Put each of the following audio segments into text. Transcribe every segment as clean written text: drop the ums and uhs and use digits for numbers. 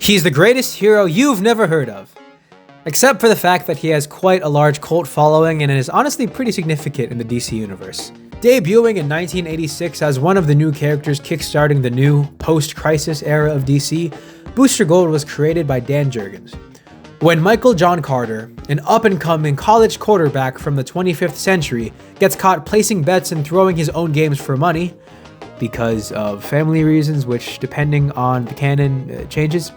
He's the greatest hero you've never heard of. Except for the fact that he has quite a large cult following and is honestly pretty significant in the DC universe. Debuting in 1986 as one of the new characters kickstarting the new post-crisis era of DC, Booster Gold was created by Dan Jurgens. When Michael John Carter, an up-and-coming college quarterback from the 25th century, gets caught placing bets and throwing his own games for money, because of family reasons which, depending on the canon, changes,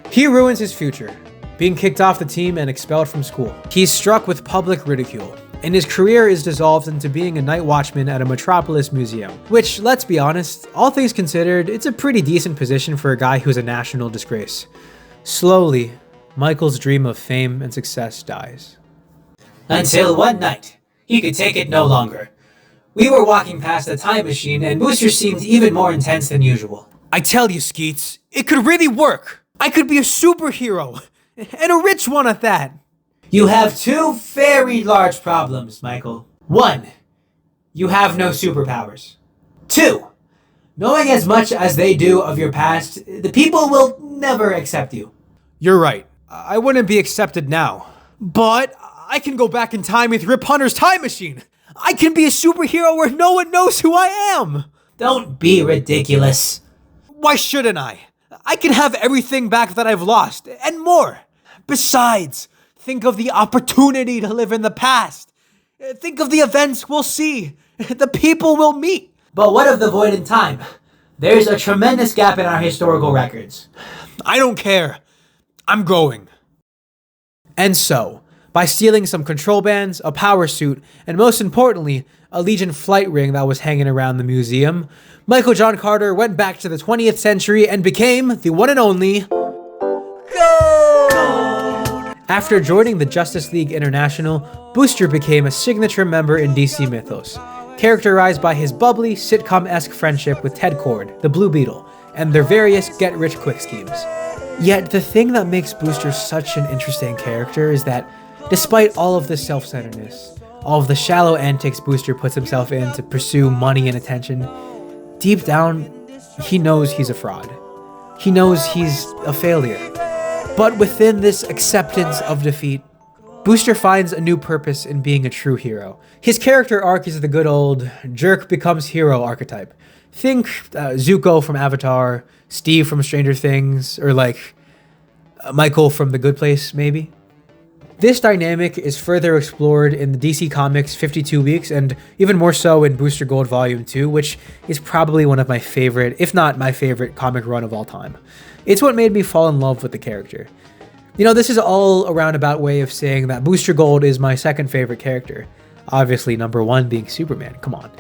he ruins his future, being kicked off the team and expelled from school. He's struck with public ridicule, and his career is dissolved into being a night watchman at a Metropolis museum, which, let's be honest, all things considered, it's a pretty decent position for a guy who's a national disgrace. Slowly, Michael's dream of fame and success dies. Until one night, he could take it no longer. We were walking past a time machine and Booster seemed even more intense than usual. I tell you, Skeets, it could really work. I could be a superhero, and a rich one at that. You have two very large problems, Michael. 1, you have no superpowers. 2, knowing as much as they do of your past, the people will never accept you. You're right. I wouldn't be accepted now. But I can go back in time with Rip Hunter's time machine. I can be a superhero where no one knows who I am. Don't be ridiculous. Why shouldn't I? I can have everything back that I've lost, and more. Besides, think of the opportunity to live in the past. Think of the events we'll see, the people we'll meet. But what of the void in time? There's a tremendous gap in our historical records. I don't care. I'm going. And so, by stealing some control bands, a power suit, and most importantly, a Legion flight ring that was hanging around the museum, Michael John Carter went back to the 20th century and became the one and only Gold! After joining the Justice League International, Booster became a signature member in DC mythos, characterized by his bubbly, sitcom-esque friendship with Ted Kord, the Blue Beetle, and their various get-rich-quick schemes. Yet, the thing that makes Booster such an interesting character is that, despite all of the self-centeredness, all of the shallow antics Booster puts himself in to pursue money and attention, deep down, he knows he's a fraud. He knows he's a failure. But within this acceptance of defeat, Booster finds a new purpose in being a true hero. His character arc is the good old jerk becomes hero archetype. Think Zuko from Avatar, Steve from Stranger Things, or like Michael from The Good Place, maybe. This dynamic is further explored in the DC Comics 52 Weeks, and even more so in Booster Gold Volume 2, which is probably one of my favorite, if not my favorite, comic run of all time. It's what made me fall in love with the character. You know, this is all a roundabout way of saying that Booster Gold is my second favorite character. Obviously, number 1 being Superman, come on.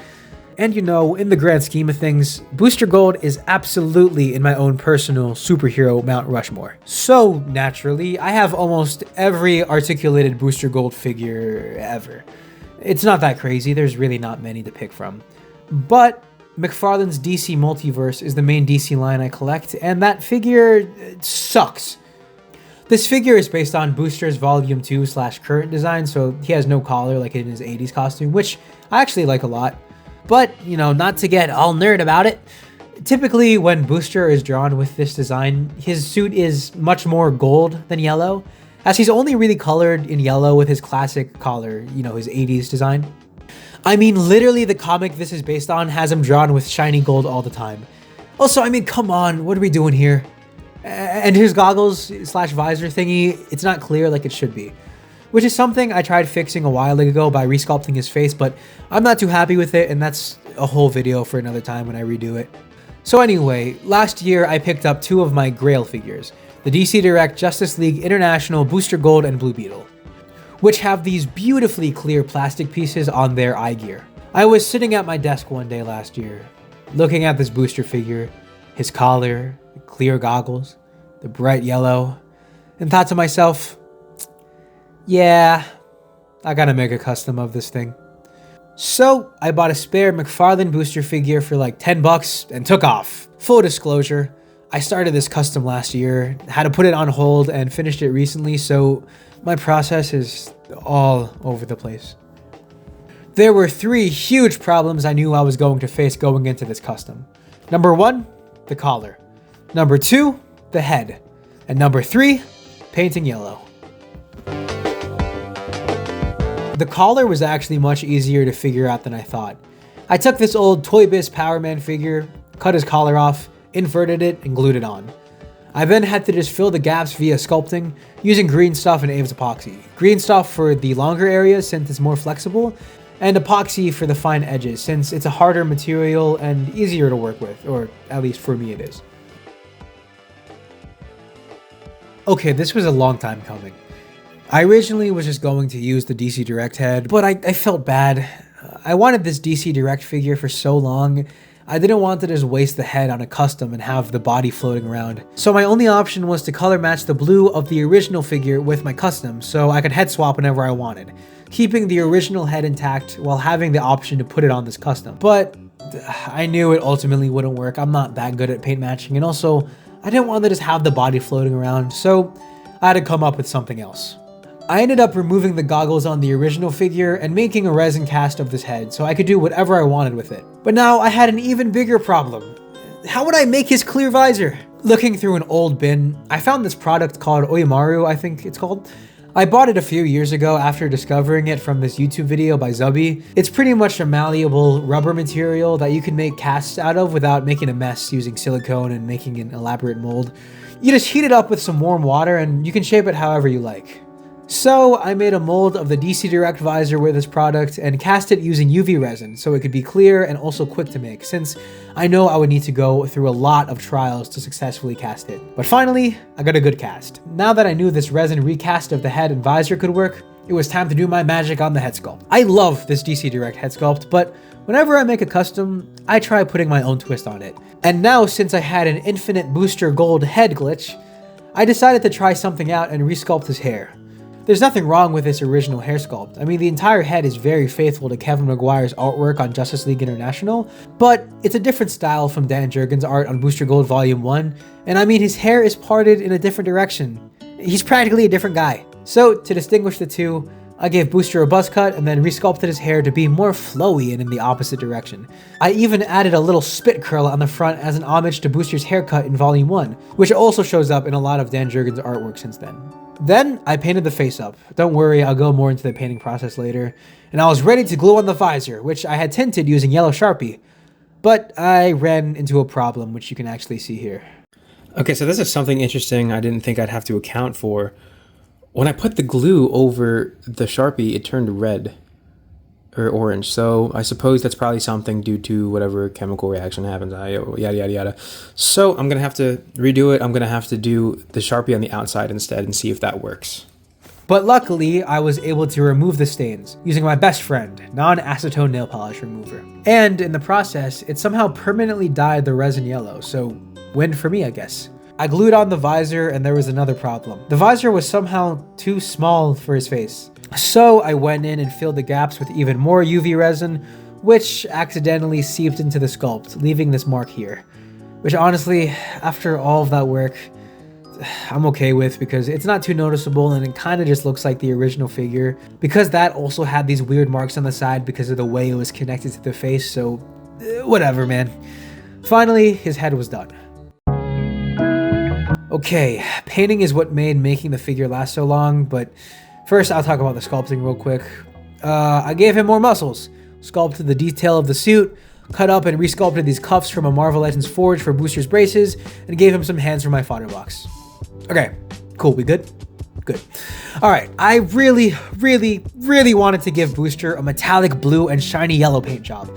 And you know, in the grand scheme of things, Booster Gold is absolutely in my own personal superhero Mount Rushmore. So, naturally, I have almost every articulated Booster Gold figure ever. It's not that crazy, there's really not many to pick from. But McFarlane's DC Multiverse is the main DC line I collect, and that figure sucks. This figure is based on Booster's Volume 2 / current design, so he has no collar like in his 80s costume, which I actually like a lot. But, you know, not to get all nerd about it, typically when Booster is drawn with this design, his suit is much more gold than yellow, as he's only really colored in yellow with his classic collar, you know, his 80s design. I mean, literally the comic this is based on has him drawn with shiny gold all the time. Also, I mean, come on, what are we doing here? And his goggles / visor thingy, it's not clear like it should be. Which is something I tried fixing a while ago by resculpting his face, but I'm not too happy with it, and that's a whole video for another time when I redo it. So anyway, last year I picked up 2 of my Grail figures, the DC Direct Justice League International Booster Gold and Blue Beetle, which have these beautifully clear plastic pieces on their eye gear. I was sitting at my desk one day last year, looking at this Booster figure, his collar, the clear goggles, the bright yellow, and thought to myself, yeah, I gotta make a custom of this thing. So I bought a spare McFarlane Booster figure for like $10 and took off. Full disclosure, I started this custom last year, had to put it on hold and finished it recently, so my process is all over the place. There were 3 huge problems I knew I was going to face going into this custom. Number 1, the collar. Number 2, the head. And number 3, painting yellow. The collar was actually much easier to figure out than I thought. I took this old Toy Biz Power Man figure, cut his collar off, inverted it, and glued it on. I then had to just fill the gaps via sculpting using green stuff and Aves epoxy. Green stuff for the longer areas since it's more flexible, and epoxy for the fine edges since it's a harder material and easier to work with, or at least for me it is. Okay, this was a long time coming. I originally was just going to use the DC Direct head, but I felt bad. I wanted this DC Direct figure for so long, I didn't want to just waste the head on a custom and have the body floating around. So my only option was to color match the blue of the original figure with my custom so I could head swap whenever I wanted, keeping the original head intact while having the option to put it on this custom. But I knew it ultimately wouldn't work. I'm not that good at paint matching, and also I didn't want to just have the body floating around, so I had to come up with something else. I ended up removing the goggles on the original figure and making a resin cast of this head so I could do whatever I wanted with it. But now I had an even bigger problem. How would I make his clear visor? Looking through an old bin, I found this product called Oimaru, I think it's called. I bought it a few years ago after discovering it from this YouTube video by Zubby. It's pretty much a malleable rubber material that you can make casts out of without making a mess using silicone and making an elaborate mold. You just heat it up with some warm water and you can shape it however you like. So I made a mold of the DC Direct visor with this product and cast it using UV resin so it could be clear and also quick to make, since I know I would need to go through a lot of trials to successfully cast it. But finally, I got a good cast. Now that I knew this resin recast of the head and visor could work, it was time to do my magic on the head sculpt. I love this DC Direct head sculpt, but whenever I make a custom, I try putting my own twist on it. And now, since I had an infinite booster gold head glitch, I decided to try something out and resculpt his hair. There's nothing wrong with this original hair sculpt. I mean, the entire head is very faithful to Kevin Maguire's artwork on Justice League International, but it's a different style from Dan Jurgens' art on Booster Gold Volume 1, and I mean, his hair is parted in a different direction. He's practically a different guy. So, to distinguish the two, I gave Booster a buzz cut and then resculpted his hair to be more flowy and in the opposite direction. I even added a little spit curl on the front as an homage to Booster's haircut in Volume 1, which also shows up in a lot of Dan Jurgens' artwork since then. Then I painted the face up. Don't worry, I'll go more into the painting process later. And I was ready to glue on the visor, which I had tinted using yellow Sharpie. But I ran into a problem, which you can actually see here. Okay, so this is something interesting I didn't think I'd have to account for. When I put the glue over the Sharpie, it turned red or orange. So I suppose that's probably something due to whatever chemical reaction happens, yada, yada, yada. So I'm going to have to redo it. I'm going to have to do the Sharpie on the outside instead and see if that works. But luckily, I was able to remove the stains using my best friend, non-acetone nail polish remover. And in the process, it somehow permanently dyed the resin yellow, so win for me, I guess. I glued on the visor and there was another problem. The visor was somehow too small for his face. So I went in and filled the gaps with even more UV resin, which accidentally seeped into the sculpt, leaving this mark here. Which honestly, after all of that work, I'm okay with because it's not too noticeable and it kind of just looks like the original figure. Because that also had these weird marks on the side because of the way it was connected to the face, so whatever, man. Finally, his head was done. Okay, painting is what made making the figure last so long, but first I'll talk about the sculpting real quick. I gave him more muscles, sculpted the detail of the suit, cut up and resculpted these cuffs from a Marvel Legends forge for Booster's braces, and gave him some hands for my fodder box. Okay, cool, we good? Good. Alright, I really wanted to give Booster a metallic blue and shiny yellow paint job.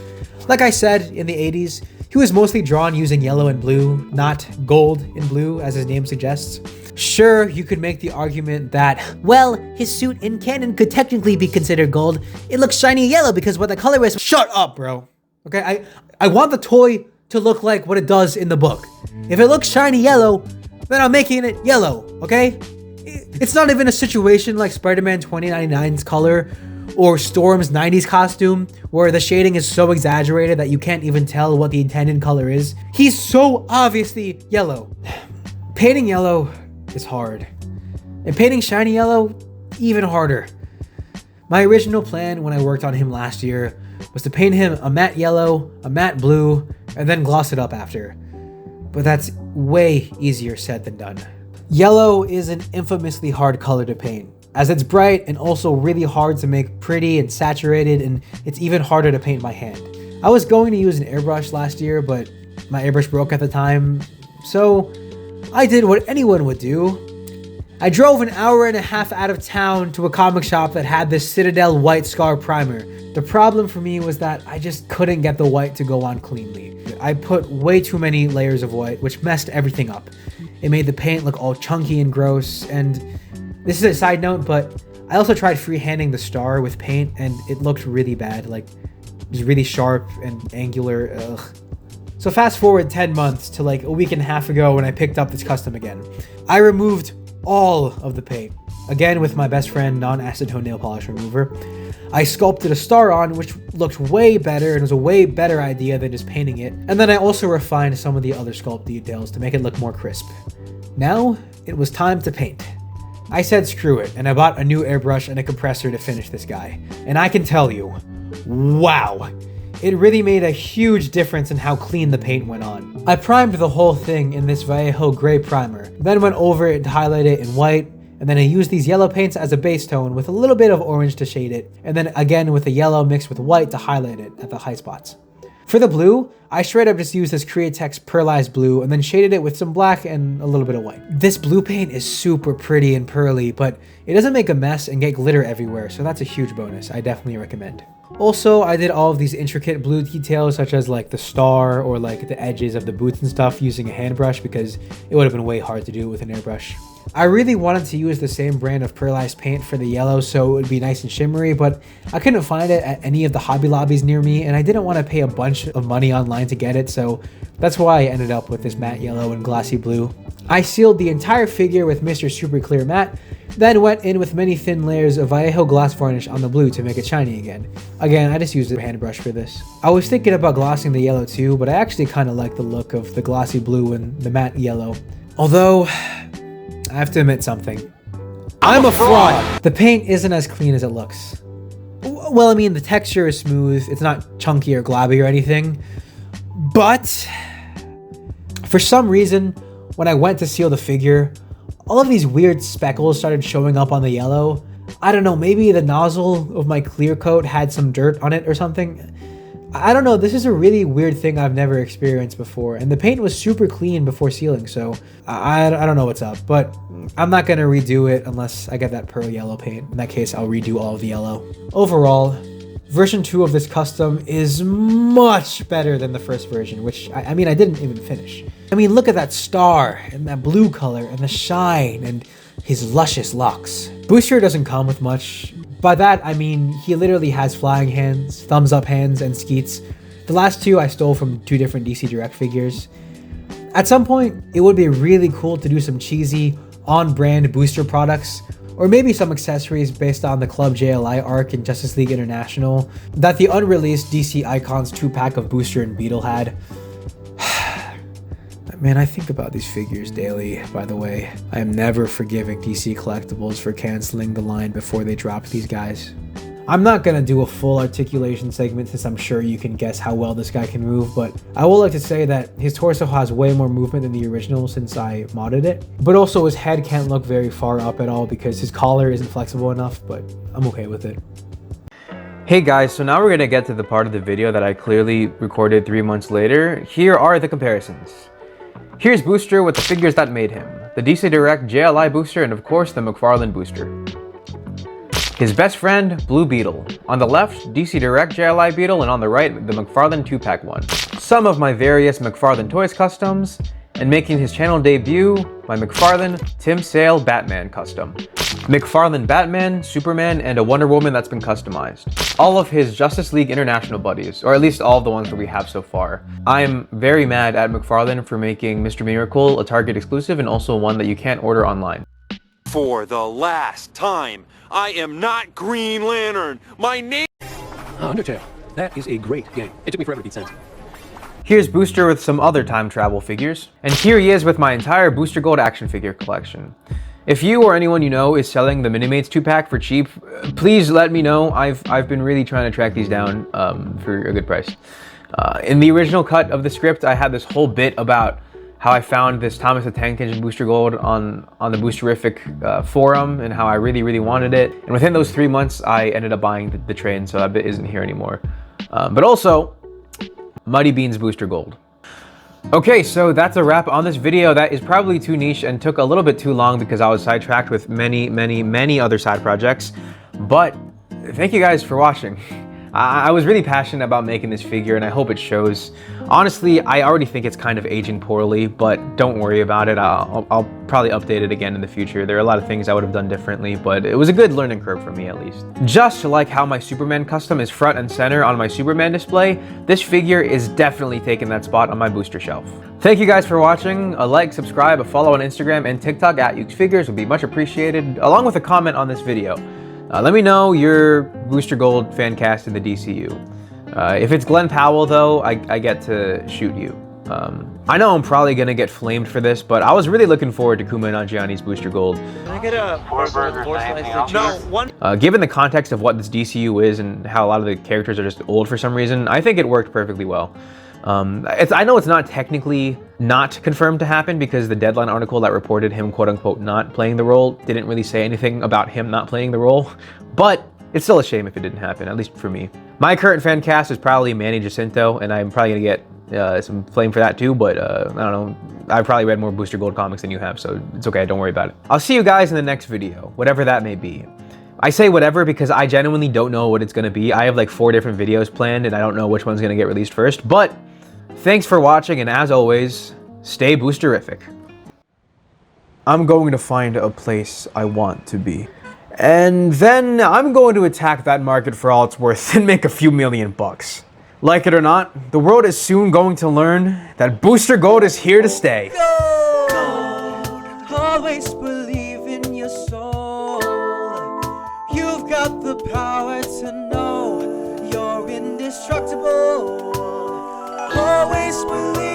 Like I said, in the 80s, he was mostly drawn using yellow and blue, not gold and blue, as his name suggests. Sure, you could make the argument that, well, his suit in canon could technically be considered gold. It looks shiny yellow because what the color is— Shut up, bro. Okay, I want the toy to look like what it does in the book. If it looks shiny yellow, then I'm making it yellow, okay? It's not even a situation like Spider-Man 2099's color or Storm's 90s costume, where the shading is so exaggerated that you can't even tell what the intended color is. He's so obviously yellow. Painting yellow is hard. And painting shiny yellow, even harder. My original plan when I worked on him last year was to paint him a matte yellow, a matte blue, and then gloss it up after. But that's way easier said than done. Yellow is an infamously hard color to paint, as it's bright and also really hard to make pretty and saturated, and it's even harder to paint by hand. I was going to use an airbrush last year, but my airbrush broke at the time, so I did what anyone would do. I drove an hour and a half out of town to a comic shop that had this Citadel white scar primer. The problem for me was that I just couldn't get the white to go on cleanly. I put way too many layers of white, which messed everything up. It made the paint look all chunky and gross, and this is a side note, but I also tried freehanding the star with paint, and it looked really bad, like it was really sharp and angular. Ugh. So fast forward 10 months to like a week and a half ago when I picked up this custom again. I removed all of the paint, again with my best friend non-acetone nail polish remover. I sculpted a star on, which looked way better and was a way better idea than just painting it. And then I also refined some of the other sculpt details to make it look more crisp. Now, it was time to paint. I said screw it, and I bought a new airbrush and a compressor to finish this guy. And I can tell you, wow, it really made a huge difference in how clean the paint went on. I primed the whole thing in this Vallejo gray primer, then went over it to highlight it in white, and then I used these yellow paints as a base tone with a little bit of orange to shade it, and then again with the yellow mixed with white to highlight it at the high spots. For the blue, I straight up just used this Createx pearlized blue and then shaded it with some black and a little bit of white. This blue paint is super pretty and pearly, but it doesn't make a mess and get glitter everywhere, so that's a huge bonus. I definitely recommend. Also, I did all of these intricate blue details such as like the star or like the edges of the boots and stuff using a hand brush because it would have been way hard to do with an airbrush. I really wanted to use the same brand of pearlized paint for the yellow so it would be nice and shimmery, but I couldn't find it at any of the Hobby Lobbies near me, and I didn't want to pay a bunch of money online to get it, so that's why I ended up with this matte yellow and glossy blue. I sealed the entire figure with Mr. Super Clear Matte, then went in with many thin layers of Vallejo glass varnish on the blue to make it shiny again. Again, I just used a hand brush for this. I was thinking about glossing the yellow too, but I actually kind of like the look of the glossy blue and the matte yellow. Although, I have to admit something. I'm a fraud! The paint isn't as clean as it looks. Well, I mean, the texture is smooth, it's not chunky or globby or anything, but for some reason, when I went to seal the figure, all of these weird speckles started showing up on the yellow. I don't know, maybe the nozzle of my clear coat had some dirt on it or something. I don't know, this is a really weird thing I've never experienced before, and the paint was super clean before sealing, so I don't know what's up, but I'm not gonna redo it unless I get that pearl yellow paint. In that case, I'll redo all of the yellow. Overall, version 2 of this custom is much better than the first version, which I mean, I didn't even finish. I mean, look at that star and that blue color and the shine and his luscious locks. Booster doesn't come with much. By that, I mean, he literally has flying hands, thumbs up hands, and skeets. The last two I stole from 2 different DC Direct figures. At some point, it would be really cool to do some cheesy, on-brand booster products, or maybe some accessories based on the Club JLI arc in Justice League International that the unreleased DC Icons 2-pack of Booster and Beetle had. Man, I think about these figures daily, by the way. I am never forgiving DC Collectibles for canceling the line before they drop these guys. I'm not gonna do a full articulation segment since I'm sure you can guess how well this guy can move, but I would like to say that his torso has way more movement than the original since I modded it. But also his head can't look very far up at all because his collar isn't flexible enough, but I'm okay with it. Hey guys, so now we're gonna get to the part of the video that I clearly recorded 3 months later. Here are the comparisons. Here's Booster with the figures that made him, the DC Direct JLI Booster and of course the McFarlane Booster. His best friend, Blue Beetle. On the left, DC Direct JLI Beetle, and on the right, the McFarlane 2-pack one. Some of my various McFarlane Toys customs, and making his channel debut, my McFarlane Tim Sale Batman custom. McFarlane Batman, Superman, and a Wonder Woman that's been customized. All of his Justice League International buddies, or at least all of the ones that we have so far. I'm very mad at McFarlane for making Mr. Miracle a Target exclusive and also one that you can't order online. For the last time, I am not Green Lantern. My name... Undertale. That is a great game. It took me forever to beat Sense. Here's Booster with some other time travel figures. And here he is with my entire Booster Gold action figure collection. If you or anyone you know is selling the Minimates 2-pack for cheap, please let me know. I've been really trying to track these down for a good price. In the original cut of the script, I had this whole bit about how I found this Thomas the Tank Engine Booster Gold on the Boosterific forum, and how I really wanted it. And within those 3 months, I ended up buying the train, so that bit isn't here anymore. But also, Muddy Beans Booster Gold. Okay, so that's a wrap on this video. That is probably too niche and took a little bit too long because I was sidetracked with many other side projects. But thank you guys for watching. I was really passionate about making this figure, and I hope it shows. Honestly, I already think it's kind of aging poorly, but don't worry about it. I'll probably update it again in the future. There are a lot of things I would have done differently, but it was a good learning curve for me at least. Just like how my Superman custom is front and center on my Superman display, this figure is definitely taking that spot on my booster shelf. Thank you guys for watching. A like, subscribe, a follow on Instagram and TikTok at UkesFigures would be much appreciated, along with a comment on this video. Let me know your Booster Gold fan cast in the DCU. If it's Glenn Powell, though, I get to shoot you. I know I'm probably gonna get flamed for this, but I was really looking forward to Kuma Nanjiani's Booster Gold. Can I get a four slice? No, one. Given the context of what this DCU is and how a lot of the characters are just old for some reason, I think it worked perfectly well. I know it's not technically not confirmed to happen because the Deadline article that reported him quote-unquote not playing the role didn't really say anything about him not playing the role, but it's still a shame if it didn't happen, at least for me. My current fan cast is probably Manny Jacinto, and I'm probably gonna get some flame for that too, but I don't know. I've probably read more Booster Gold comics than you have, so it's okay, don't worry about it. I'll see you guys in the next video, whatever that may be. I say whatever because I genuinely don't know what it's gonna be. I have like 4 different videos planned, and I don't know which one's gonna get released first, but thanks for watching, and as always, stay boosterific. I'm going to find a place I want to be. And then I'm going to attack that market for all it's worth and make a few $1,000,000. Like it or not, the world is soon going to learn that Booster Gold is here to stay. Gold, always believe in your soul. You've got the power to know you're indestructible. Always believe